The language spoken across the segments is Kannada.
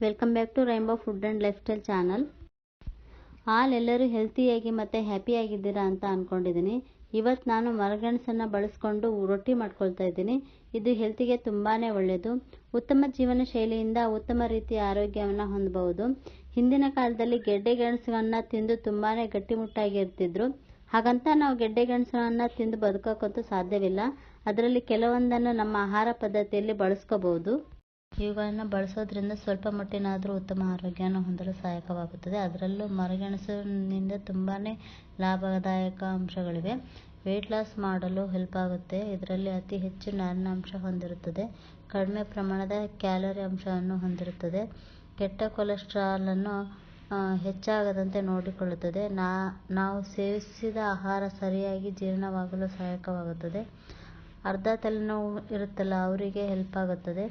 Welcome back to rainbow food and lifestyle channel. ಎಲ್ಲರೂ ಹೆಲ್ತಿಯಾಗಿ ಮತ್ತು ಹ್ಯಾಪಿಯಾಗಿದ್ದೀರಾ ಅಂತ ಅಂದ್ಕೊಂಡಿದ್ದೀನಿ. ಇವತ್ತು ನಾನು ಮರಗೆಣಸನ್ನು ಬಳಸ್ಕೊಂಡು ರೊಟ್ಟಿ ಮಾಡ್ಕೊಳ್ತಾ ಇದ್ದೀನಿ. ಇದು ಹೆಲ್ತಿಗೆ ತುಂಬಾ ಒಳ್ಳೆಯದು. ಉತ್ತಮ ಜೀವನ ಶೈಲಿಯಿಂದ ಉತ್ತಮ ರೀತಿಯ ಆರೋಗ್ಯವನ್ನು ಹೊಂದಬಹುದು. ಹಿಂದಿನ ಕಾಲದಲ್ಲಿ ಗೆಡ್ಡೆ ಗೆಣಸನ್ನು ತಿಂದು ತುಂಬಾ ಗಟ್ಟಿಮುಟ್ಟಾಗಿರ್ತಿದ್ರು. ಹಾಗಂತ ನಾವು ಗೆಡ್ಡೆ ಗೆಣಸನ್ನು ತಿಂದು ಬದುಕೋಕ್ಕಂತೂ ಸಾಧ್ಯವಿಲ್ಲ. ಅದರಲ್ಲಿ ಕೆಲವೊಂದನ್ನು ನಮ್ಮ ಆಹಾರ ಪದ್ಧತಿಯಲ್ಲಿ ಬಳಸ್ಕೋಬಹುದು. ಇವುಗಳನ್ನು ಬಳಸೋದ್ರಿಂದ ಸ್ವಲ್ಪ ಮಟ್ಟಿನಾದರೂ ಉತ್ತಮ ಆರೋಗ್ಯವನ್ನು ಹೊಂದಲು ಸಹಾಯಕವಾಗುತ್ತದೆ. ಅದರಲ್ಲೂ ಮರಗೆಣಸಿನಿಂದ ತುಂಬಾ ಲಾಭದಾಯಕ ಅಂಶಗಳಿವೆ. ವೆಯ್ಟ್ ಲಾಸ್ ಮಾಡಲು ಹೆಲ್ಪ್ ಆಗುತ್ತೆ. ಇದರಲ್ಲಿ ಅತಿ ಹೆಚ್ಚು ನಾರಿನಾಂಶ ಹೊಂದಿರುತ್ತದೆ. ಕಡಿಮೆ ಪ್ರಮಾಣದ ಕ್ಯಾಲೋರಿ ಅಂಶವನ್ನು ಹೊಂದಿರುತ್ತದೆ. ಕೆಟ್ಟ ಕೊಲೆಸ್ಟ್ರಾಲನ್ನು ಹೆಚ್ಚಾಗದಂತೆ ನೋಡಿಕೊಳ್ಳುತ್ತದೆ. ನಾವು ಸೇವಿಸಿದ ಆಹಾರ ಸರಿಯಾಗಿ ಜೀರ್ಣವಾಗಲು ಸಹಾಯಕವಾಗುತ್ತದೆ. ಅರ್ಧ ತಲೆನೋವು ಇರುತ್ತಲ್ಲ, ಅವರಿಗೆ ಹೆಲ್ಪ್ ಆಗುತ್ತದೆ.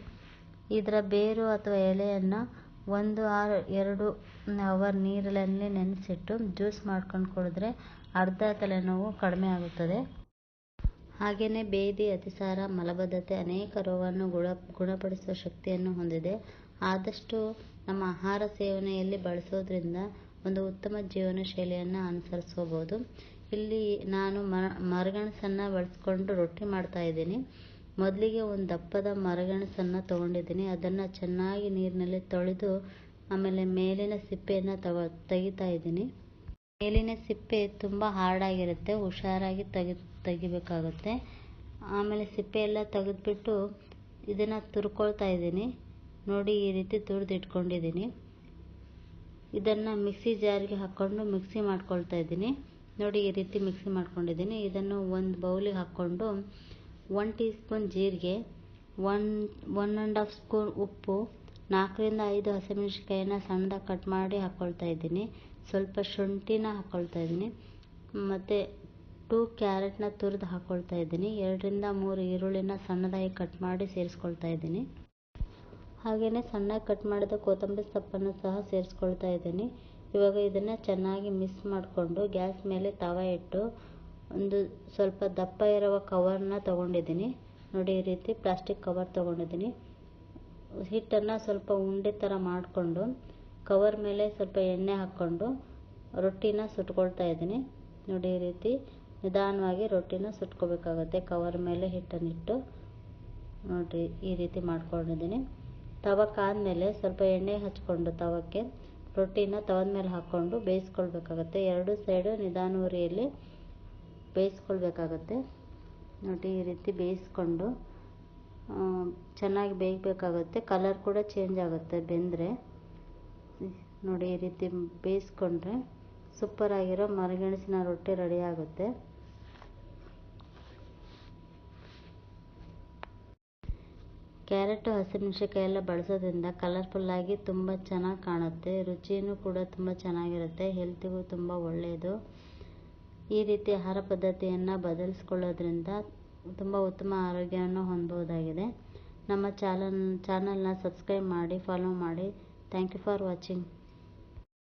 ಇದರ ಬೇರು ಅಥವಾ ಎಲೆಯನ್ನು 1 or 2 ಅವರ್ ನೀರಲ್ಲಿ ನೆನೆಸಿಟ್ಟು ಜ್ಯೂಸ್ ಮಾಡ್ಕೊಂಡು ಕುಡಿದ್ರೆ ಅರ್ಧ ತಲೆನೋವು ಕಡಿಮೆ ಆಗುತ್ತದೆ. ಹಾಗೆಯೇ ಬೇದಿ, ಅತಿಸಾರ, ಮಲಬದ್ಧತೆ ಅನೇಕ ರೋಗವನ್ನು ಗುಣಪಡಿಸುವ ಶಕ್ತಿಯನ್ನು ಹೊಂದಿದೆ. ಆದಷ್ಟು ನಮ್ಮ ಆಹಾರ ಸೇವನೆಯಲ್ಲಿ ಬಳಸೋದ್ರಿಂದ ಒಂದು ಉತ್ತಮ ಜೀವನ ಶೈಲಿಯನ್ನು ಅನುಸರಿಸಬಹುದು. ಇಲ್ಲಿ ನಾನು ಮರಗೆಣಸನ್ನು ಬಳಸ್ಕೊಂಡು ರೊಟ್ಟಿ ಮಾಡ್ತಾ ಇದ್ದೀನಿ. ಮೊದಲಿಗೆ ಒಂದು ದಪ್ಪದ ಮರಗೆಣಸನ್ನು ತೊಗೊಂಡಿದ್ದೀನಿ. ಅದನ್ನು ಚೆನ್ನಾಗಿ ನೀರಿನಲ್ಲಿ ತೊಳೆದು ಆಮೇಲೆ ಮೇಲಿನ ಸಿಪ್ಪೆಯನ್ನು ತೆಗಿತಾ ಇದ್ದೀನಿ. ಮೇಲಿನ ಸಿಪ್ಪೆ ತುಂಬ ಹಾರ್ಡಾಗಿರುತ್ತೆ, ಹುಷಾರಾಗಿ ತೆಗಿಬೇಕಾಗುತ್ತೆ. ಆಮೇಲೆ ಸಿಪ್ಪೆ ಎಲ್ಲ ತೆಗೆದ್ಬಿಟ್ಟು ಇದನ್ನು ತುರ್ಕೊಳ್ತಾ ಇದ್ದೀನಿ. ನೋಡಿ, ಈ ರೀತಿ ತುರಿದು ಇಟ್ಕೊಂಡಿದ್ದೀನಿ. ಇದನ್ನು ಮಿಕ್ಸಿ ಜಾರ್ಗೆ ಹಾಕ್ಕೊಂಡು ಮಿಕ್ಸಿ ಮಾಡ್ಕೊಳ್ತಾ ಇದ್ದೀನಿ. ನೋಡಿ, ಈ ರೀತಿ ಮಿಕ್ಸಿ ಮಾಡ್ಕೊಂಡಿದ್ದೀನಿ. ಇದನ್ನು ಒಂದು ಬೌಲಿಗೆ ಹಾಕ್ಕೊಂಡು 1 ಟೀ ಸ್ಪೂನ್ ಜೀರಿಗೆ, 1.5 ಸ್ಪೂನ್ ಉಪ್ಪು, 4 ರಿಂದ 5 ಹಸಿಮೆಣಸಿನಕಾಯಿನ ಸಣ್ಣದಾಗಿ ಕಟ್ ಮಾಡಿ ಹಾಕ್ಕೊಳ್ತಾ ಇದ್ದೀನಿ. ಸ್ವಲ್ಪ ಶುಂಠಿನ ಹಾಕ್ಕೊಳ್ತಾ ಇದ್ದೀನಿ. ಮತ್ತು 2 ಕ್ಯಾರೆಟ್ನ ತುರಿದು ಹಾಕ್ಕೊಳ್ತಾ ಇದ್ದೀನಿ. 2 ರಿಂದ 3 ಈರುಳ್ಳಿನ ಸಣ್ಣದಾಗಿ ಕಟ್ ಮಾಡಿ ಸೇರಿಸ್ಕೊಳ್ತಾ ಇದ್ದೀನಿ. ಹಾಗೆಯೇ ಸಣ್ಣದಾಗಿ ಕಟ್ ಮಾಡಿದ ಕೊತ್ತಂಬರಿ ಸೊಪ್ಪನ್ನು ಸಹ ಸೇರಿಸ್ಕೊಳ್ತಾ ಇದ್ದೀನಿ. ಇವಾಗ ಇದನ್ನು ಚೆನ್ನಾಗಿ ಮಿಕ್ಸ್ ಮಾಡಿಕೊಂಡು ಗ್ಯಾಸ್ ಮೇಲೆ ತವ ಇಟ್ಟು ಒಂದು ಸ್ವಲ್ಪ ದಪ್ಪ ಇರುವ ಕವರ್ನ ತೊಗೊಂಡಿದ್ದೀನಿ. ನೋಡಿ, ಈ ರೀತಿ ಪ್ಲಾಸ್ಟಿಕ್ ಕವರ್ ತೊಗೊಂಡಿದ್ದೀನಿ. ಹಿಟ್ಟನ್ನು ಸ್ವಲ್ಪ ಉಂಡೆ ಥರ ಮಾಡಿಕೊಂಡು ಕವರ್ ಮೇಲೆ ಸ್ವಲ್ಪ ಎಣ್ಣೆ ಹಾಕ್ಕೊಂಡು ರೊಟ್ಟಿನ ಸುಟ್ಕೊಳ್ತಾ ಇದ್ದೀನಿ. ನೋಡಿ, ಈ ರೀತಿ ನಿಧಾನವಾಗಿ ರೊಟ್ಟಿನ ಸುಟ್ಕೋಬೇಕಾಗುತ್ತೆ. ಕವರ್ ಮೇಲೆ ಹಿಟ್ಟನ್ನಿಟ್ಟು ನೋಡಿ ಈ ರೀತಿ ಮಾಡ್ಕೊಂಡಿದ್ದೀನಿ. ತವ ಕಾದ್ಮೇಲೆ ಸ್ವಲ್ಪ ಎಣ್ಣೆ ಹಚ್ಕೊಂಡು ತವಕ್ಕೆ ರೊಟ್ಟಿನ ತವದ ಮೇಲೆ ಹಾಕ್ಕೊಂಡು ಬೇಯಿಸ್ಕೊಳ್ಬೇಕಾಗತ್ತೆ. 2 ಸೈಡು ನಿಧಾನ ಉರಿಯಲ್ಲಿ ಬೇಯಿಸ್ಕೊಳ್ಬೇಕಾಗತ್ತೆ. ನೋಡಿ, ಈ ರೀತಿ ಬೇಯಿಸ್ಕೊಂಡು ಚೆನ್ನಾಗಿ ಬೇಯಬೇಕಾಗುತ್ತೆ. ಕಲರ್ ಕೂಡ ಚೇಂಜ್ ಆಗುತ್ತೆ ಬೆಂದರೆ. ನೋಡಿ, ಈ ರೀತಿ ಬೇಯಿಸ್ಕೊಂಡ್ರೆ ಸೂಪರಾಗಿರೋ ಮರಗೆಣಸಿನ ರೊಟ್ಟಿ ರೆಡಿ ಆಗುತ್ತೆ. ಕ್ಯಾರೆಟು, ಹಸಿಮೆಣಸಿನಕಾಯಿ ಎಲ್ಲ ಬಳಸೋದ್ರಿಂದ ಕಲರ್ಫುಲ್ಲಾಗಿ ತುಂಬ ಚೆನ್ನಾಗಿ ಕಾಣುತ್ತೆ. ರುಚಿಯೂ ಕೂಡ ತುಂಬ ಚೆನ್ನಾಗಿರುತ್ತೆ. ಹೆಲ್ತಿಗೂ ತುಂಬ ಒಳ್ಳೆಯದು. ಈ ರೀತಿ ಆಹಾರ ಪದ್ಧತಿಯನ್ನು ಬದಲಿಸ್ಕೊಳ್ಳೋದ್ರಿಂದ ತುಂಬ ಉತ್ತಮ ಆರೋಗ್ಯವನ್ನು ಹೊಂದಬಹುದಾಗಿದೆ. ನಮ್ಮ ಚಾನಲ್ನ ಸಬ್ಸ್ಕ್ರೈಬ್ ಮಾಡಿ, ಫಾಲೋ ಮಾಡಿ. Thank you for watching.